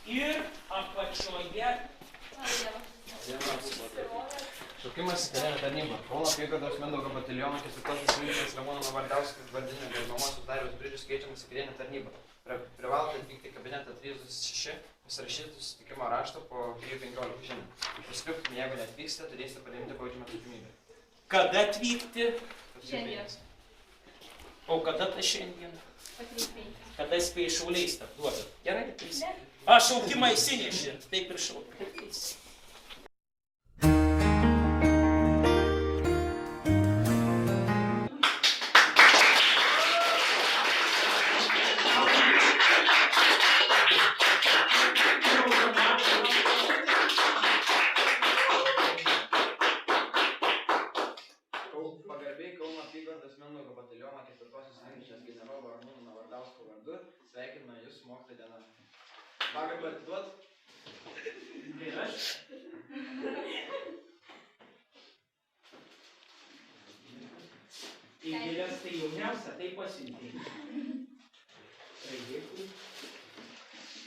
ir apačioje. Šaukimas į karinę tarnybą. Kauno apygardos Mindaugo bataliono 4 milijonas Ramūno Navardauskis vardinio gerbiamosios Dariaus Bridžius keičiamas į karinę tarnybą. Privalote atvykti į kabinetą 36, pasirašyti susitikimo raštą po 3:15 žinių. Paskriptum, jeigu neatvyksite, turėsite padaryti baudžiamą atsakomybę. Kada atvykti? Šiandien. O kada tai šiandien? Kada spėjai šauliais duoda? Gerai, tai Ne. Aš šaukimą įsinešė, taip ir šaukiu. Pagarbiai Kauno apygardos Mindaugo bataliono 4 milijonas generolo Ramūno Navardausko vardu sveikinu Jūs mokslo diena. Pagarbą atiduot? Ir aš. Į gėlės tai jauniausia, tai pasiuntė.